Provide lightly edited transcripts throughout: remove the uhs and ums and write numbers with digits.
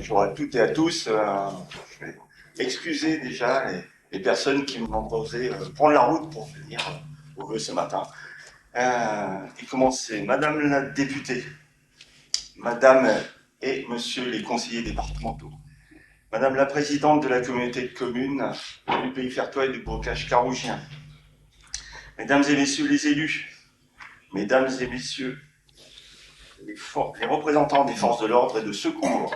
Bonjour à toutes et à tous. Je vais excuser déjà les personnes qui m'ont osé prendre la route pour venir au vœu ce matin. Et commencer. Madame la députée, Madame et Monsieur les conseillers départementaux, Madame la présidente de la communauté de communes du Pays Fertois et du Bocage Carougien, Mesdames et Messieurs les élus, Mesdames et Messieurs les représentants des forces de l'ordre et de secours,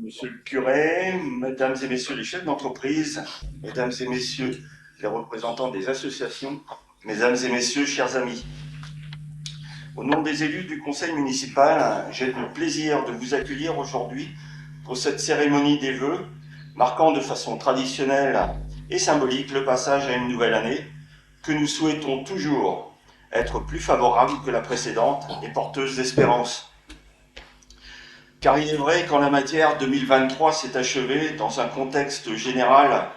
Monsieur le curé, Mesdames et Messieurs les chefs d'entreprise, Mesdames et Messieurs les représentants des associations, Mesdames et Messieurs, chers amis. Au nom des élus du conseil municipal, j'ai le plaisir de vous accueillir aujourd'hui pour cette cérémonie des vœux, marquant de façon traditionnelle et symbolique le passage à une nouvelle année que nous souhaitons toujours être plus favorable que la précédente et porteuse d'espérance. Car il est vrai qu'en la matière, 2023 s'est achevé dans un contexte général,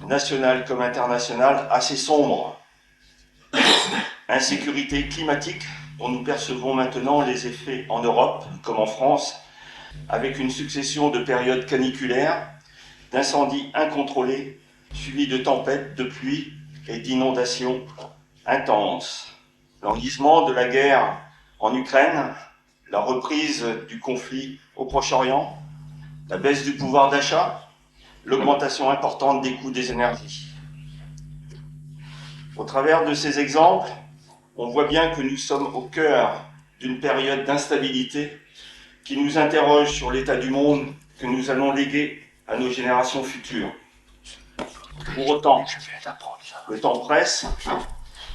national comme international, assez sombre. Insécurité climatique, dont nous percevons maintenant les effets en Europe comme en France, avec une succession de périodes caniculaires, d'incendies incontrôlés, suivis de tempêtes, de pluies et d'inondations intenses. L'enlisement de la guerre en Ukraine, la reprise du conflit au Proche-Orient, la baisse du pouvoir d'achat, l'augmentation importante des coûts des énergies. Au travers de ces exemples, on voit bien que nous sommes au cœur d'une période d'instabilité qui nous interroge sur l'état du monde que nous allons léguer à nos générations futures. Pour autant, le temps presse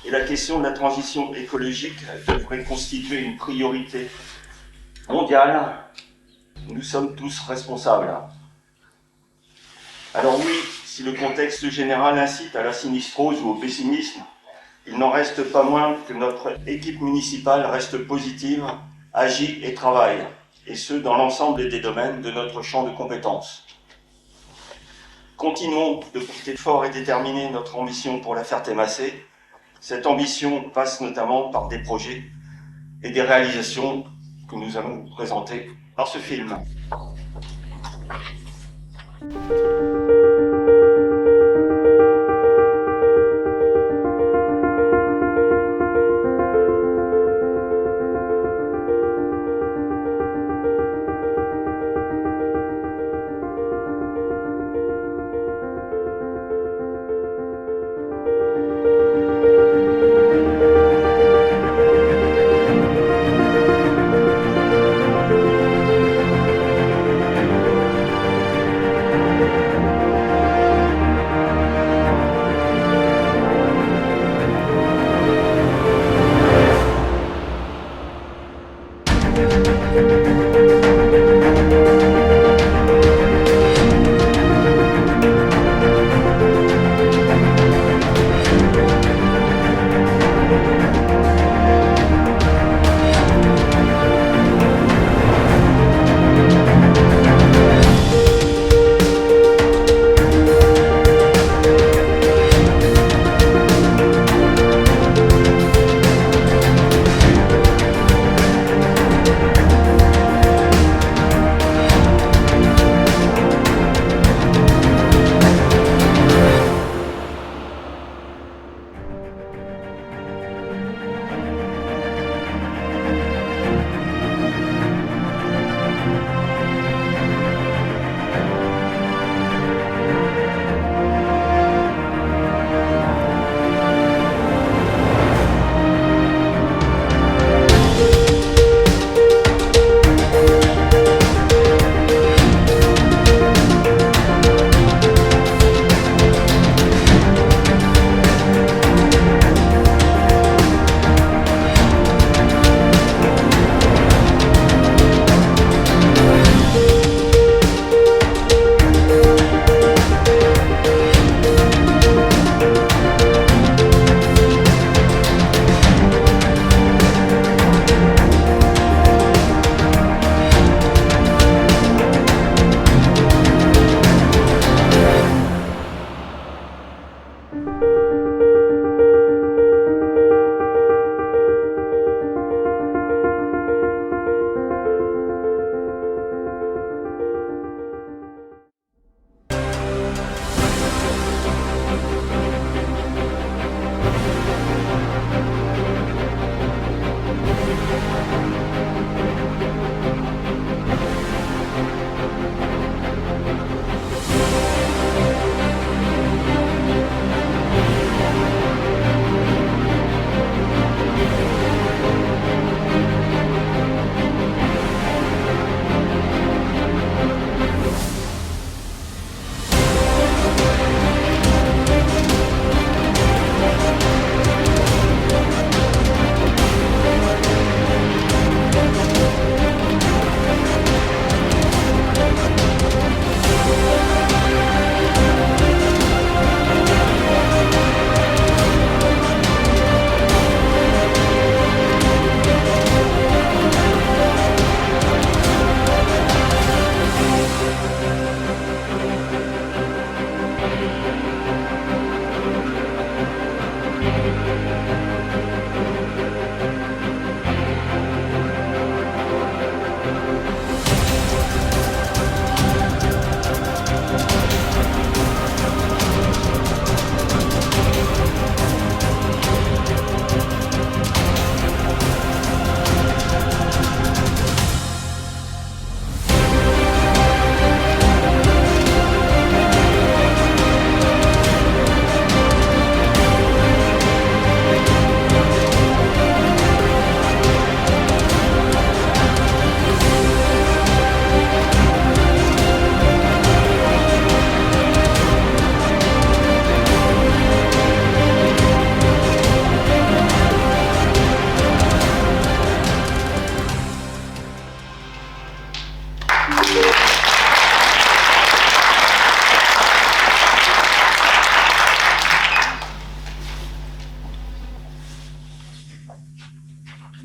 et la question de la transition écologique devrait constituer une priorité mondiale. Nous sommes tous responsables. Alors oui, si le contexte général incite à la sinistrose ou au pessimisme, il n'en reste pas moins que notre équipe municipale reste positive, agit et travaille, et ce, dans l'ensemble des domaines de notre champ de compétences. Continuons de porter fort et déterminer notre ambition pour la Ferté-Massé. Cette ambition passe notamment par des projets et des réalisations que nous allons vous présenter dans ce film.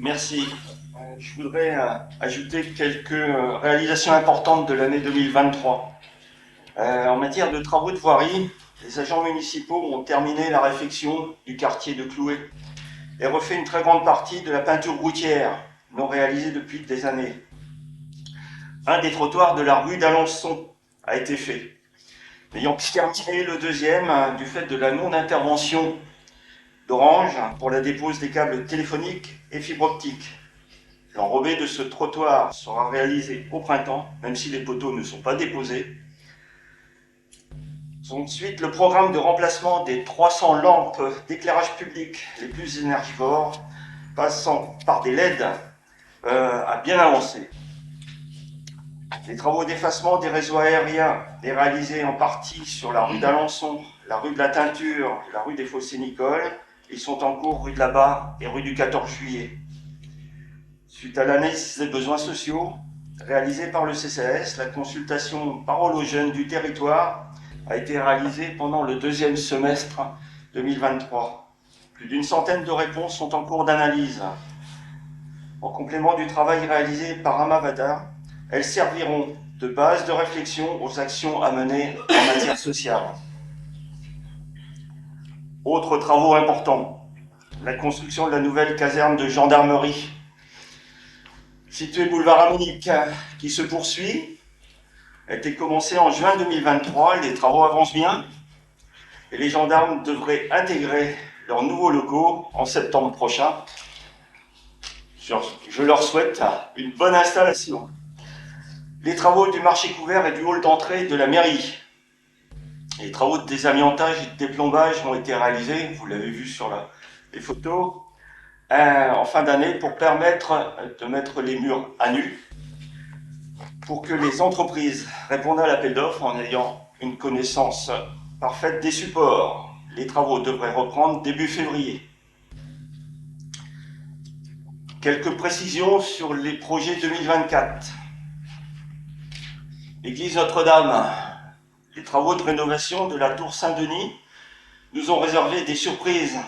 Merci. Je voudrais ajouter quelques réalisations importantes de l'année 2023. En matière de travaux de voirie, les agents municipaux ont terminé la réfection du quartier de Cloué et refait une très grande partie de la peinture routière, non réalisée depuis des années. Un des trottoirs de la rue d'Alençon a été fait, n'ayant terminé le deuxième du fait de la non-intervention d'Orange pour la dépose des câbles téléphoniques et fibre optique. L'enrobé de ce trottoir sera réalisé au printemps, même si les poteaux ne sont pas déposés. Ensuite, le programme de remplacement des 300 lampes d'éclairage public les plus énergivores, passant par des LED, a bien avancé. Les travaux d'effacement des réseaux aériens, réalisés en partie sur la rue d'Alençon, la rue de la Teinture, la rue des Fossés-Nicolle, ils sont en cours rue de la Barre et rue du 14 juillet. Suite à l'analyse des besoins sociaux réalisée par le CCAS, la consultation Parole aux jeunes du territoire a été réalisée pendant le deuxième semestre 2023. Plus d'une centaine de réponses sont en cours d'analyse. En complément du travail réalisé par Amavada, elles serviront de base de réflexion aux actions à mener en matière sociale. Autres travaux importants, la construction de la nouvelle caserne de gendarmerie située boulevard Amonique, qui se poursuit, a été commencée en juin 2023, les travaux avancent bien et les gendarmes devraient intégrer leurs nouveaux locaux en septembre prochain. Je leur souhaite une bonne installation. Les travaux du marché couvert et du hall d'entrée de la mairie. Les travaux de désamiantage et de déplombage ont été réalisés, vous l'avez vu sur les photos, en fin d'année pour permettre de mettre les murs à nu pour que les entreprises répondent à l'appel d'offres en ayant une connaissance parfaite des supports. Les travaux devraient reprendre début février. Quelques précisions sur les projets 2024. L'église Notre-Dame, les travaux de rénovation de la tour Saint-Denis nous ont réservé des surprises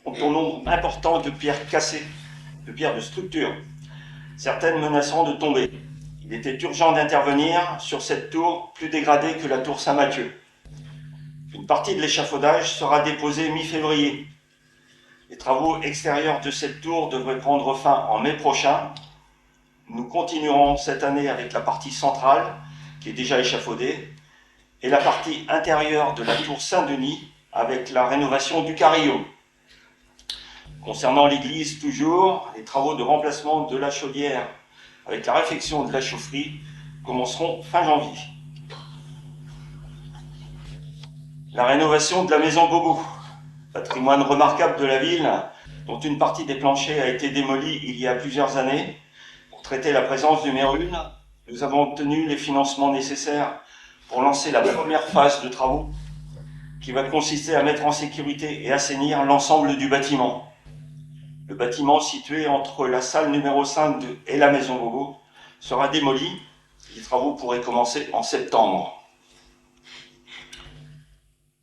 au nombre important de pierres cassées, de pierres de structure, certaines menaçant de tomber. Il était urgent d'intervenir sur cette tour plus dégradée que la tour Saint-Mathieu. Une partie de l'échafaudage sera déposée mi-février. Les travaux extérieurs de cette tour devraient prendre fin en mai prochain. Nous continuerons cette année avec la partie centrale, qui est déjà échafaudée, et la partie intérieure de la tour Saint-Denis, avec la rénovation du carillon. Concernant l'église toujours, les travaux de remplacement de la chaudière avec la réfection de la chaufferie commenceront fin janvier. La rénovation de la maison Bobo, patrimoine remarquable de la ville, dont une partie des planchers a été démolie il y a plusieurs années. Pour traiter la présence du mérune, nous avons obtenu les financements nécessaires pour lancer la première phase de travaux qui va consister à mettre en sécurité et assainir l'ensemble du bâtiment. Le bâtiment situé entre la salle numéro 5 et la maison Bobo sera démoli. Les travaux pourraient commencer en septembre.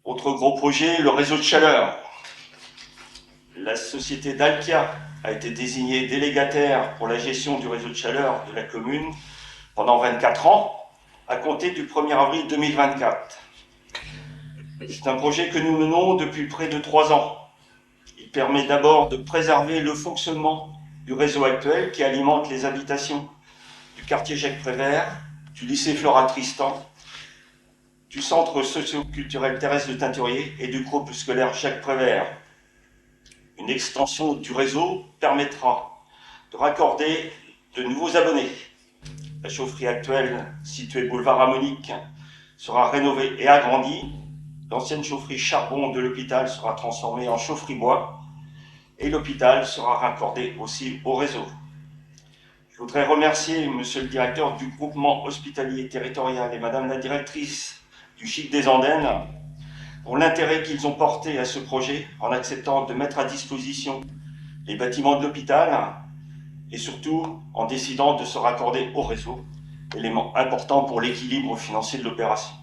Autre gros projet, le réseau de chaleur. La société Dalkia a été désignée délégataire pour la gestion du réseau de chaleur de la commune pendant 24 ans, à compter du 1er avril 2024. C'est un projet que nous menons depuis près de 3 ans. Il permet d'abord de préserver le fonctionnement du réseau actuel qui alimente les habitations du quartier Jacques Prévert, du lycée Flora Tristan, du centre socio-culturel Thérèse de Teinturier et du groupe scolaire Jacques Prévert. Une extension du réseau permettra de raccorder de nouveaux abonnés. La chaufferie actuelle, située boulevard Amonique, sera rénovée et agrandie. L'ancienne chaufferie charbon de l'hôpital sera transformée en chaufferie bois et l'hôpital sera raccordé aussi au réseau. Je voudrais remercier monsieur le directeur du groupement hospitalier territorial et madame la directrice du Chic des Andennes pour l'intérêt qu'ils ont porté à ce projet en acceptant de mettre à disposition les bâtiments de l'hôpital et surtout en décidant de se raccorder au réseau, élément important pour l'équilibre financier de l'opération.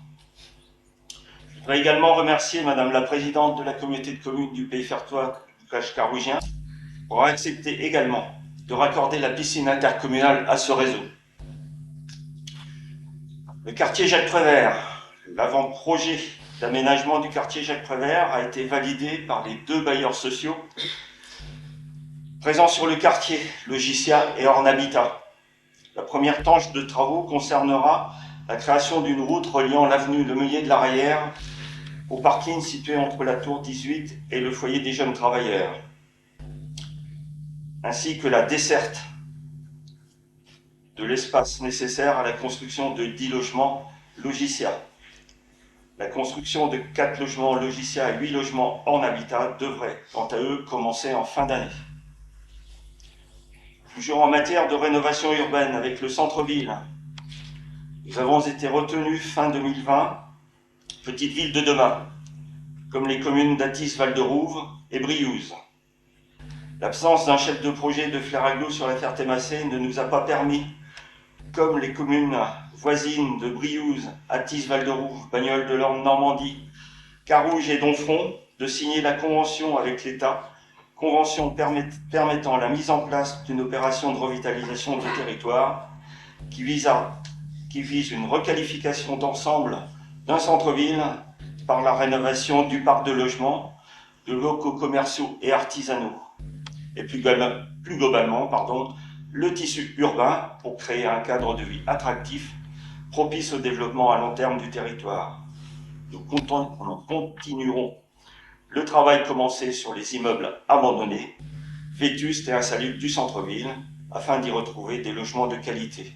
Je voudrais également remercier madame la présidente de la communauté de communes du Pays Fertois, du Cache Carougien, pour accepter également de raccorder la piscine intercommunale à ce réseau. Le quartier Jacques Prévert, l'avant-projet d'aménagement du quartier Jacques Prévert a été validé par les 2 bailleurs sociaux présents sur le quartier, Logicia et Ornhabitat. La première tranche de travaux concernera la création d'une route reliant l'avenue Le Meunier de la Rayère au parking situé entre la tour 18 et le foyer des jeunes travailleurs, ainsi que la desserte de l'espace nécessaire à la construction de 10 logements Logicia. La construction de 4 logements Logicia et 8 logements Ornhabitat devrait, quant à eux, commencer en fin d'année. Toujours en matière de rénovation urbaine avec le centre-ville, nous avons été retenus fin 2020, petite ville de demain, comme les communes d'Athis, Val-de-Rouve et Briouze. L'absence d'un chef de projet de Fléraglo sur la Ferté-Massé ne nous a pas permis, comme les communes voisines de Briouze, Athis, Val-de-Rouve, Bagnoles de l'Orne, Normandie, Carouge et Donfront, de signer la convention avec l'État, convention permettant la mise en place d'une opération de revitalisation du territoire qui vise une requalification d'ensemble d'un centre-ville par la rénovation du parc de logements, de locaux commerciaux et artisanaux, et plus globalement, le tissu urbain pour créer un cadre de vie attractif, propice au développement à long terme du territoire. Nous continuerons le travail commencé sur les immeubles abandonnés, vétustes et insalubres du centre-ville, afin d'y retrouver des logements de qualité.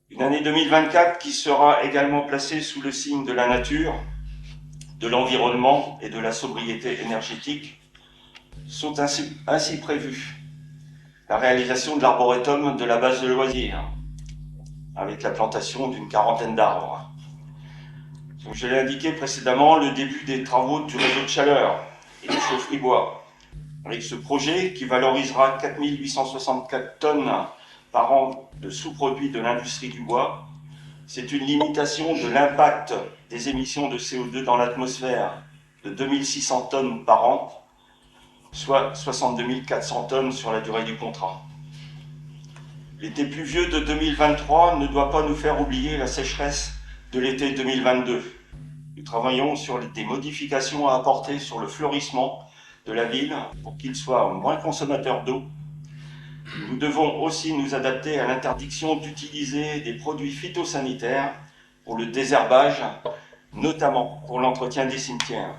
Une année 2024 qui sera également placée sous le signe de la nature, de l'environnement et de la sobriété énergétique, sont ainsi prévues la réalisation de l'arboretum de la base de loisirs, avec la plantation d'une 40aine d'arbres. Comme je l'ai indiqué précédemment, le début des travaux du réseau de chaleur et du chaufferie bois, avec ce projet qui valorisera 4 864 tonnes par an de sous-produits de l'industrie du bois. C'est une limitation de l'impact des émissions de CO2 dans l'atmosphère de 2600 tonnes par an, soit 62 400 tonnes sur la durée du contrat. L'été pluvieux de 2023 ne doit pas nous faire oublier la sécheresse de l'été 2022. Nous travaillons sur des modifications à apporter sur le fleurissement de la ville pour qu'il soit moins consommateur d'eau. Nous devons aussi nous adapter à l'interdiction d'utiliser des produits phytosanitaires pour le désherbage, notamment pour l'entretien des cimetières.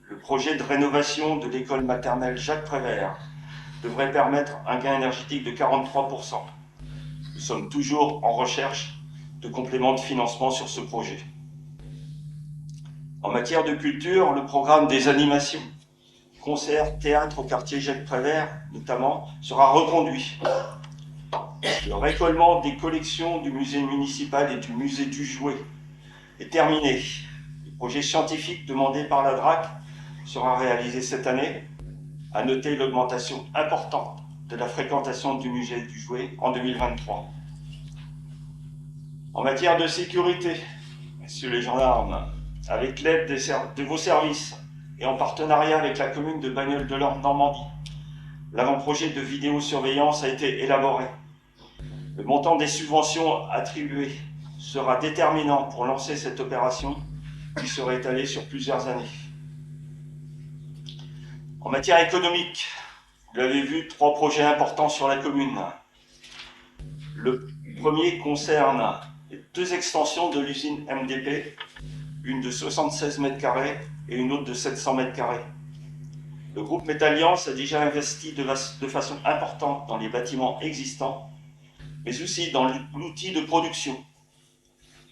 Le projet de rénovation de l'école maternelle Jacques Prévert devrait permettre un gain énergétique de 43%. Nous sommes toujours en recherche de compléments de financement sur ce projet. En matière de culture, le programme des animations, concerts, théâtre au quartier Jacques Prévert notamment, sera reconduit. Le récollement des collections du musée municipal et du musée du jouet est terminé. Le projet scientifique demandé par la DRAC sera réalisé cette année. À noter l'augmentation importante de la fréquentation du musée du jouet en 2023. En matière de sécurité, messieurs les gendarmes, avec l'aide de vos services et en partenariat avec la commune de Bagnoles de l'Orne, Normandie, l'avant-projet de vidéosurveillance a été élaboré. Le montant des subventions attribuées sera déterminant pour lancer cette opération qui sera étalée sur plusieurs années. En matière économique, vous l'avez vu, 3 projets importants sur la commune. Le premier concerne les 2 extensions de l'usine MDP, une de 76 m² et une autre de 700 m². Le groupe Métalliance a déjà investi de façon importante dans les bâtiments existants, mais aussi dans l'outil de production.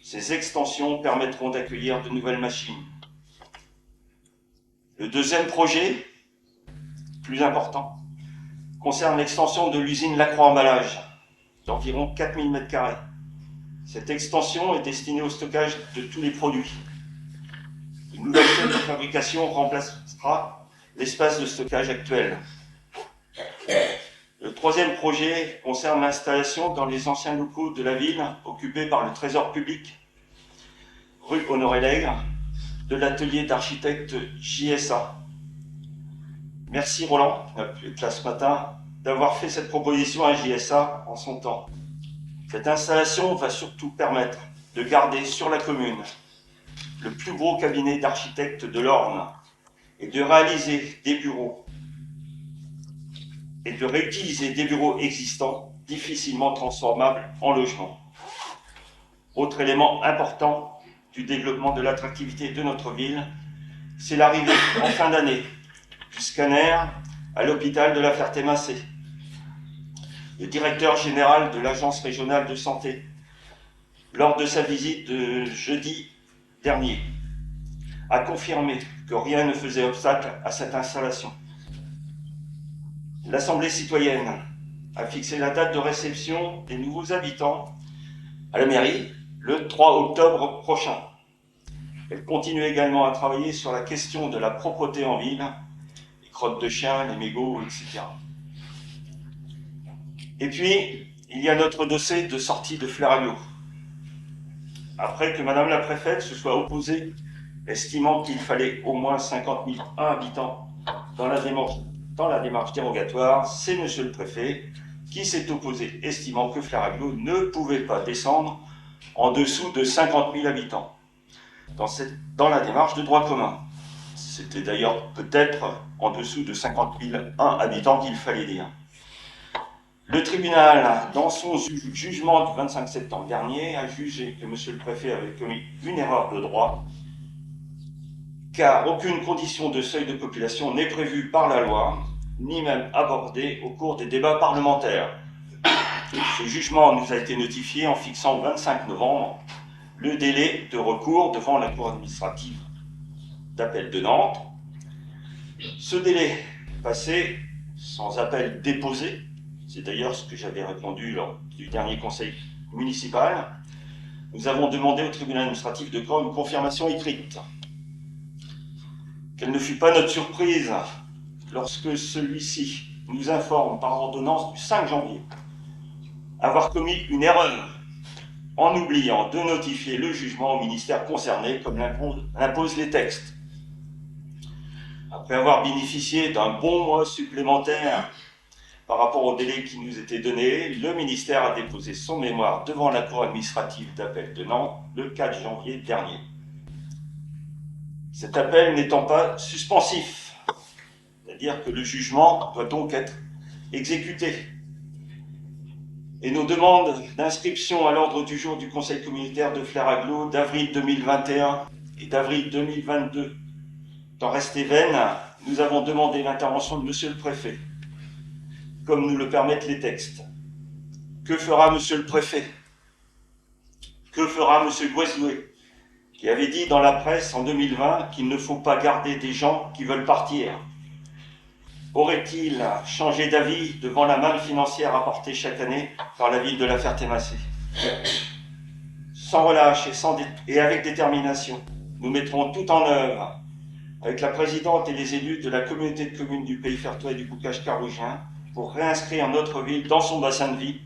Ces extensions permettront d'accueillir de nouvelles machines. Le deuxième projet, plus important, concerne l'extension de l'usine Lacroix Emballage, d'environ 4000 m². Cette extension est destinée au stockage de tous les produits. Une nouvelle chaîne de fabrication remplacera l'espace de stockage actuel. Le troisième projet concerne l'installation dans les anciens locaux de la ville, occupés par le Trésor public, rue Honoré-Lègre, de l'atelier d'architecte JSA. Merci Roland, qui n'a pu être là ce matin, d'avoir fait cette proposition à JSA en son temps. Cette installation va surtout permettre de garder sur la commune le plus gros cabinet d'architectes de l'Orne et de réaliser des bureaux et de réutiliser des bureaux existants difficilement transformables en logements. Autre élément important du développement de l'attractivité de notre ville, c'est l'arrivée en fin d'année du scanner à l'hôpital de la Ferté-Macé. Le directeur général de l'Agence régionale de santé, lors de sa visite de jeudi dernier, a confirmé que rien ne faisait obstacle à cette installation. L'Assemblée citoyenne a fixé la date de réception des nouveaux habitants à la mairie le 3 octobre prochain. Elle continue également à travailler sur la question de la propreté en ville, les crottes de chiens, les mégots, etc. Et puis, il y a notre dossier de sortie de Fleraglio. Après que Madame la préfète se soit opposée, estimant qu'il fallait au moins 50 000 habitants dans la démarche dérogatoire, c'est Monsieur le préfet qui s'est opposé, estimant que Fleraglio ne pouvait pas descendre en dessous de 50 000 habitants dans la démarche de droit commun. C'était d'ailleurs peut-être en dessous de 50 001 habitants qu'il fallait dire. Le tribunal, dans son jugement du 25 septembre dernier, a jugé que Monsieur le préfet avait commis une erreur de droit, car aucune condition de seuil de population n'est prévue par la loi, ni même abordée au cours des débats parlementaires. Ce jugement nous a été notifié en fixant au 25 novembre le délai de recours devant la Cour administrative d'appel de Nantes. Ce délai passé sans appel déposé, c'est d'ailleurs ce que j'avais répondu lors du dernier conseil municipal, nous avons demandé au tribunal administratif de Caen une confirmation écrite. Quelle ne fut pas notre surprise lorsque celui-ci nous informe par ordonnance du 5 janvier avoir commis une erreur en oubliant de notifier le jugement au ministère concerné comme l'imposent les textes. Après avoir bénéficié d'un bon mois supplémentaire par rapport au délai qui nous était donné, le ministère a déposé son mémoire devant la Cour administrative d'appel de Nantes le 4 janvier dernier. Cet appel n'étant pas suspensif, c'est-à-dire que le jugement doit donc être exécuté. Et nos demandes d'inscription à l'ordre du jour du Conseil communautaire de Fleraglio d'avril 2021 et d'avril 2022 étant restées vaines, nous avons demandé l'intervention de Monsieur le préfet, comme nous le permettent les textes. Que fera Monsieur le préfet? Que fera Monsieur Guézoué, qui avait dit dans la presse en 2020 qu'il ne faut pas garder des gens qui veulent partir? Aurait-il changé d'avis devant la manne financière apportée chaque année par la ville de la Ferté-Macé? Sans relâche et avec détermination, nous mettrons tout en œuvre, avec la présidente et les élus de la communauté de communes du Pays Fertois et du Bocage carougien, pour réinscrire notre ville dans son bassin de vie,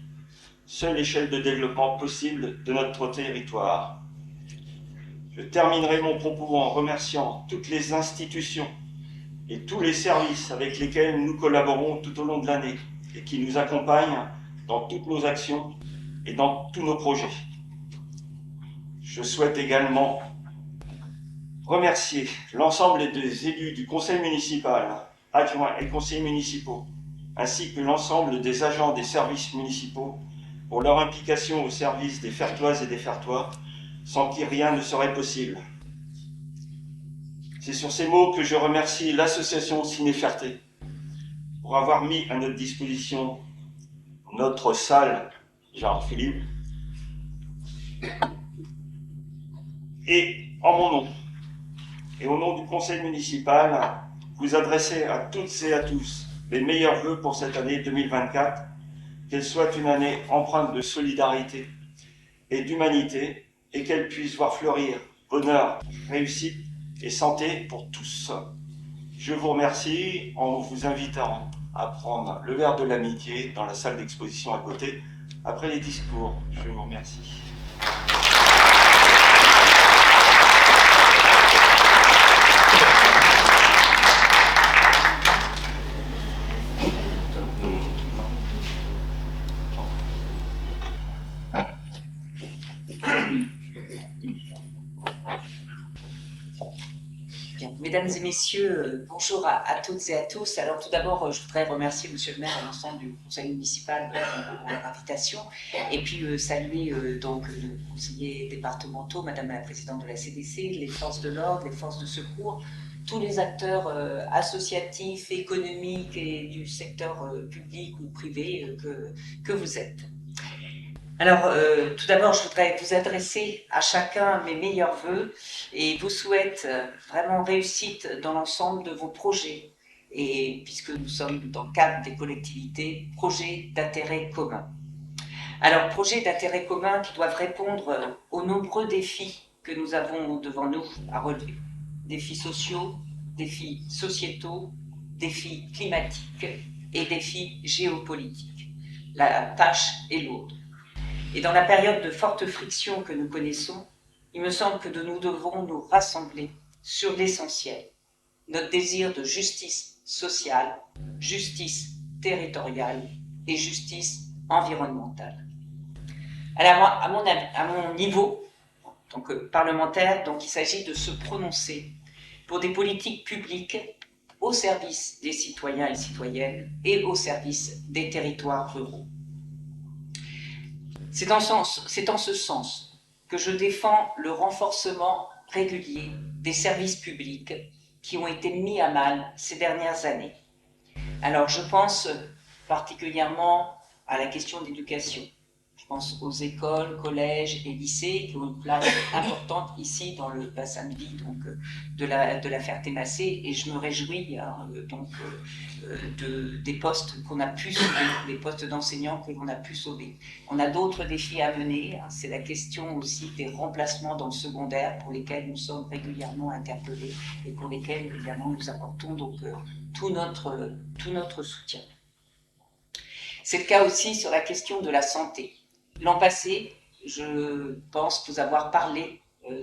seule échelle de développement possible de notre territoire. Je terminerai mon propos en remerciant toutes les institutions et tous les services avec lesquels nous collaborons tout au long de l'année et qui nous accompagnent dans toutes nos actions et dans tous nos projets. Je souhaite également remercier l'ensemble des élus du conseil municipal, adjoints et conseillers municipaux, ainsi que l'ensemble des agents des services municipaux pour leur implication au service des Fertoises et des Fertois, sans qui rien ne serait possible. C'est sur ces mots que je remercie l'association Ciné-Ferté pour avoir mis à notre disposition notre salle Jean-Philippe et en mon nom et au nom du conseil municipal, vous adressez à toutes et à tous les meilleurs vœux pour cette année 2024, qu'elle soit une année empreinte de solidarité et d'humanité et qu'elle puisse voir fleurir bonheur, réussite et santé pour tous. Je vous remercie en vous invitant à prendre le verre de l'amitié dans la salle d'exposition à côté après les discours. Je vous remercie. Mesdames et messieurs, bonjour à toutes et à tous. Alors tout d'abord, je voudrais remercier Monsieur le maire et l'ensemble du conseil municipal pour leur invitation, et puis saluer donc nos conseillers départementaux, Madame la présidente de la CDC, les forces de l'ordre, les forces de secours, tous les acteurs associatifs, économiques et du secteur public ou privé que vous êtes. Alors, tout d'abord, je voudrais vous adresser à chacun mes meilleurs voeux et vous souhaite vraiment réussite dans l'ensemble de vos projets. Et puisque nous sommes dans le cadre des collectivités, projets d'intérêt commun. Alors, projets d'intérêt commun qui doivent répondre aux nombreux défis que nous avons devant nous à relever. Défis sociaux, défis sociétaux, défis climatiques et défis géopolitiques. La tâche est lourde. Et dans la période de forte friction que nous connaissons, il me semble que nous devons nous rassembler sur l'essentiel, notre désir de justice sociale, justice territoriale et justice environnementale. Alors, à mon niveau, donc parlementaire, donc il s'agit de se prononcer pour des politiques publiques au service des citoyens et citoyennes et au service des territoires ruraux. C'est en ce sens que je défends le renforcement régulier des services publics qui ont été mis à mal ces dernières années. Alors je pense particulièrement à la question d'éducation. Je pense aux écoles, collèges et lycées qui ont une place importante ici dans le bassin de vie donc, de la Ferté-Macé, et je me réjouis des postes qu'on a pu sauver, des postes d'enseignants que l'on a pu sauver. On a d'autres défis à mener, c'est la question aussi des remplacements dans le secondaire pour lesquels nous sommes régulièrement interpellés et pour lesquels évidemment nous apportons donc tout notre soutien. C'est le cas aussi sur la question de la santé. L'an passé, je pense vous avoir parlé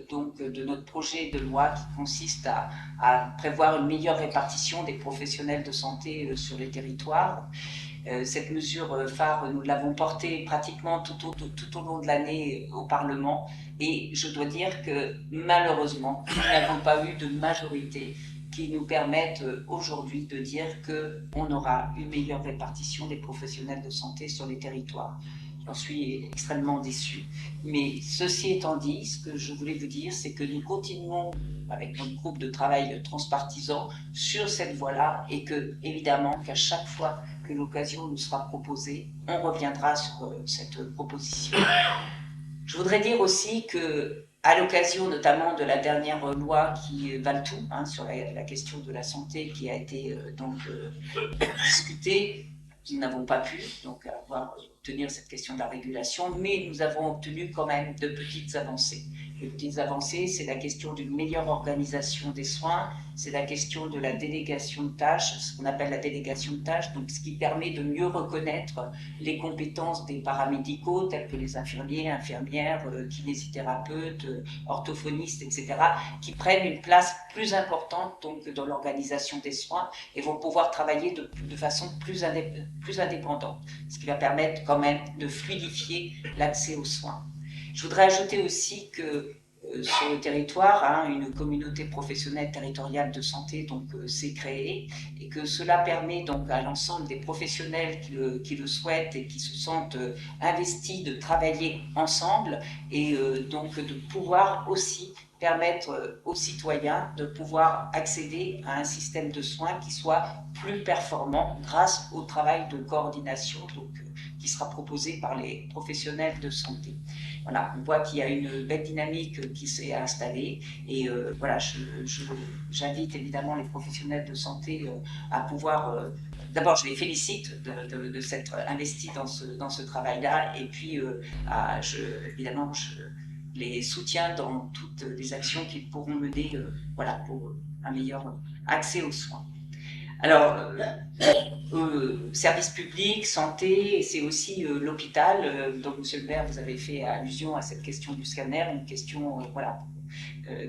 donc de notre projet de loi qui consiste à prévoir une meilleure répartition des professionnels de santé sur les territoires. Cette mesure phare, nous l'avons portée pratiquement tout au long de l'année au Parlement, et je dois dire que malheureusement, nous n'avons pas eu de majorité qui nous permettent aujourd'hui de dire qu'on aura une meilleure répartition des professionnels de santé sur les territoires. J'en suis extrêmement déçue. Mais ceci étant dit, ce que je voulais vous dire, c'est que nous continuons avec notre groupe de travail transpartisan sur cette voie-là, et que, évidemment, qu'à chaque fois que l'occasion nous sera proposée, on reviendra sur cette proposition. Je voudrais dire aussi que, à l'occasion notamment de la dernière loi qui valent tout sur la question de la santé qui a été discutée, nous n'avons pas pu donc obtenir cette question de la régulation, mais nous avons obtenu quand même de petites avancées. Les petites avancées, c'est la question d'une meilleure organisation des soins, c'est la question de la délégation de tâches, ce qu'on appelle la délégation de tâches, donc ce qui permet de mieux reconnaître les compétences des paramédicaux, tels que les infirmiers, infirmières, kinésithérapeutes, orthophonistes, etc., qui prennent une place plus importante donc, dans l'organisation des soins et vont pouvoir travailler de façon plus indépendante, ce qui va permettre quand même de fluidifier l'accès aux soins. Je voudrais ajouter aussi que sur le territoire, une communauté professionnelle territoriale de santé s'est créée, et que cela permet donc à l'ensemble des professionnels qui le souhaitent et qui se sentent investis de travailler ensemble, et donc de pouvoir aussi permettre aux citoyens de pouvoir accéder à un système de soins qui soit plus performant grâce au travail de coordination qui sera proposé par les professionnels de santé. Voilà, on voit qu'il y a une belle dynamique qui s'est installée, et voilà, j'invite évidemment les professionnels de santé à pouvoir... D'abord, je les félicite de s'être investis dans ce travail-là, et puis évidemment, je les soutiens dans toutes les actions qu'ils pourront mener voilà, pour un meilleur accès aux soins. Alors, service public, santé, et c'est aussi l'hôpital. Donc, monsieur le maire, vous avez fait allusion à cette question du scanner, une question voilà,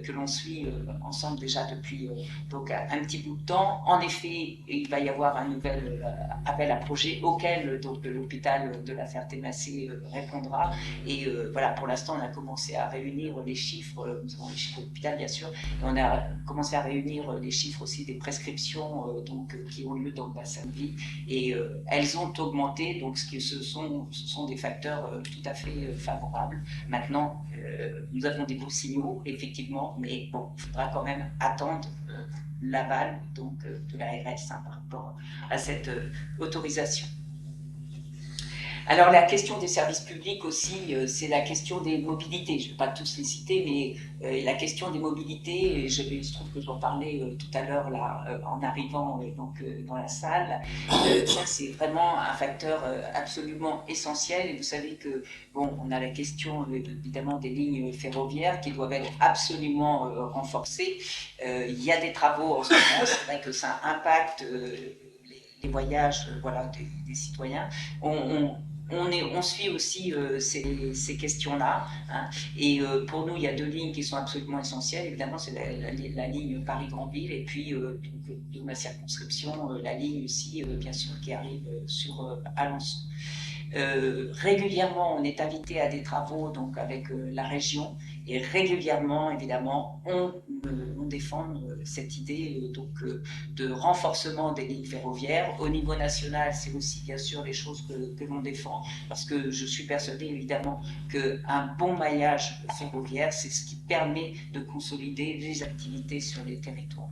que l'on suit ensemble déjà depuis donc un petit bout de temps. En effet, il va y avoir un nouvel appel à projet auquel donc l'hôpital de la Ferté-Massé répondra. Et voilà, pour l'instant, on a commencé à réunir les chiffres, nous avons les chiffres de l'hôpital bien sûr, et on a commencé à réunir les chiffres aussi des prescriptions qui ont lieu dans le bassin de vie, et elles ont augmenté, donc ce sont des facteurs tout à fait favorables. Maintenant, nous avons des beaux signaux, effectivement, mais bon, il faudra quand même attendre l'aval de l'ARS par rapport à cette autorisation. Alors la question des services publics aussi, c'est la question des mobilités. Je ne vais pas tous les citer, mais la question des mobilités, il se trouve que j'en parlais tout à l'heure là en arrivant dans la salle. Ça c'est vraiment un facteur absolument essentiel. Et vous savez que bon, on a la question évidemment des lignes ferroviaires qui doivent être absolument renforcées. Il y a des travaux en ce moment. C'est vrai que ça impacte les voyages voilà, des citoyens. On suit aussi ces questions-là. Hein. Et pour nous, il y a deux lignes qui sont absolument essentielles. Évidemment, c'est la ligne Paris-Granville et puis de ma circonscription, la ligne aussi, bien sûr, qui arrive sur Alençon. Régulièrement, on est invité à des travaux donc avec la région et régulièrement, évidemment, on défend cette idée de renforcement des lignes ferroviaires. Au niveau national, c'est aussi bien sûr les choses que l'on défend, parce que je suis persuadée évidemment qu'un bon maillage ferroviaire, c'est ce qui permet de consolider les activités sur les territoires.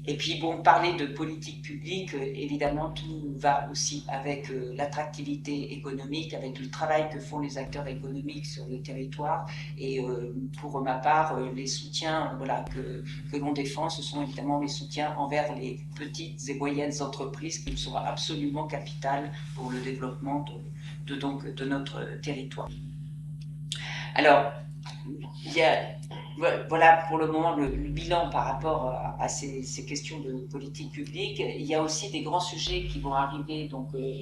Et puis, bon, parler de politique publique, évidemment, tout va aussi avec l'attractivité économique, avec le travail que font les acteurs économiques sur le territoire. Et pour ma part, les soutiens voilà, que l'on défend, ce sont évidemment les soutiens envers les petites et moyennes entreprises qui sont absolument capitales pour le développement de notre territoire. Alors, il y a... Voilà pour le moment le bilan par rapport à ces questions de politique publique. Il y a aussi des grands sujets qui vont arriver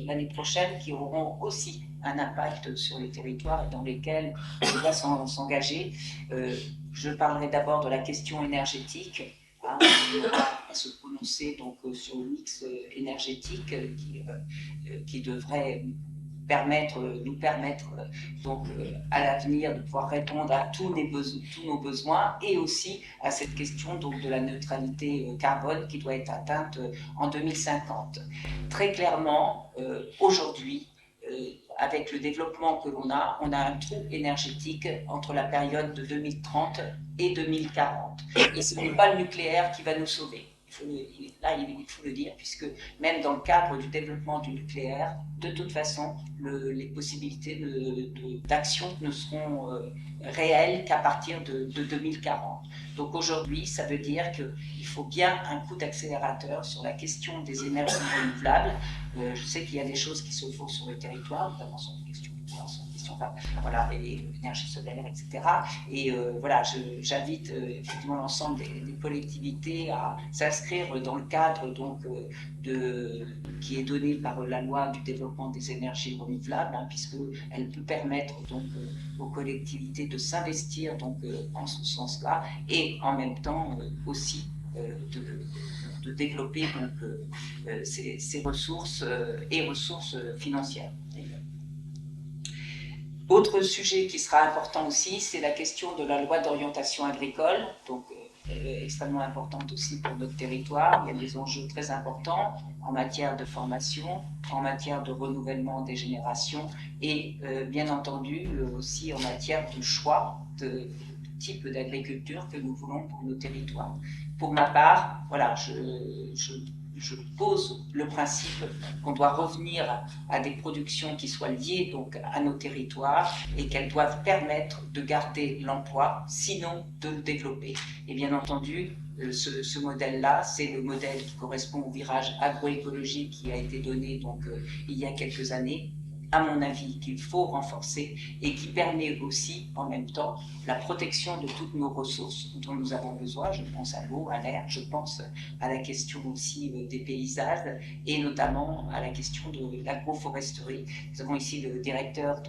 l'année prochaine qui auront aussi un impact sur les territoires et dans lesquels on va s'engager. Je parlerai d'abord de la question énergétique. Hein, on va se prononcer sur le mix énergétique qui devrait nous permettre à l'avenir de pouvoir répondre à tous nos besoins et aussi à cette question de la neutralité carbone qui doit être atteinte en 2050. Très clairement, aujourd'hui, avec le développement que l'on a, on a un trou énergétique entre la période de 2030 et 2040. Et ce n'est pas le nucléaire qui va nous sauver. Il faut le dire, puisque même dans le cadre du développement du nucléaire, de toute façon, les possibilités d'action ne seront réelles qu'à partir de 2040. Donc aujourd'hui, ça veut dire qu'il faut bien un coup d'accélérateur sur la question des énergies renouvelables. Je sais qu'il y a des choses qui se font sur le territoire, notamment sur la question voilà, l'énergie solaire, etc. Et voilà, j'invite effectivement l'ensemble des collectivités à s'inscrire dans le cadre qui est donné par la loi du développement des énergies renouvelables, hein, puisqu'elle peut permettre aux collectivités de s'investir en ce sens-là et en même temps aussi de développer ces ressources et ressources financières. Autre sujet qui sera important aussi, c'est la question de la loi d'orientation agricole, extrêmement importante aussi pour notre territoire. Il y a des enjeux très importants en matière de formation, en matière de renouvellement des générations et bien entendu aussi en matière de choix de type d'agriculture que nous voulons pour nos territoires. Pour ma part, voilà, je pose le principe qu'on doit revenir à des productions qui soient liées à nos territoires et qu'elles doivent permettre de garder l'emploi, sinon de le développer. Et bien entendu, ce modèle-là, c'est le modèle qui correspond au virage agroécologique qui a été donné il y a quelques années, à mon avis, qu'il faut renforcer et qui permet aussi, en même temps, la protection de toutes nos ressources dont nous avons besoin. Je pense à l'eau, à l'air, je pense à la question aussi des paysages et notamment à la question de l'agroforesterie. Nous avons ici le directeur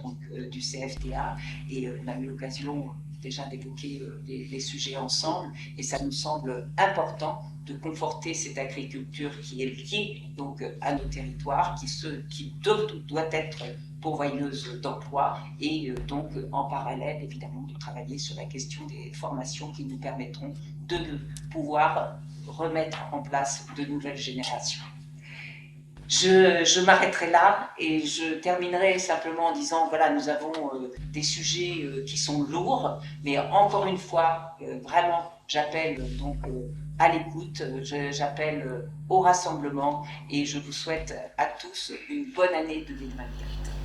du CFTA et on a eu l'occasion déjà d'évoquer les sujets ensemble, et ça nous semble important de conforter cette agriculture qui est liée donc à nos territoires, qui doit être pourvoyeuse d'emplois, et donc en parallèle évidemment de travailler sur la question des formations qui nous permettront de pouvoir remettre en place de nouvelles générations. Je m'arrêterai là et je terminerai simplement en disant voilà, nous avons des sujets qui sont lourds, mais encore une fois, vraiment, j'appelle donc à l'écoute, j'appelle au rassemblement, et je vous souhaite à tous une bonne année 2024.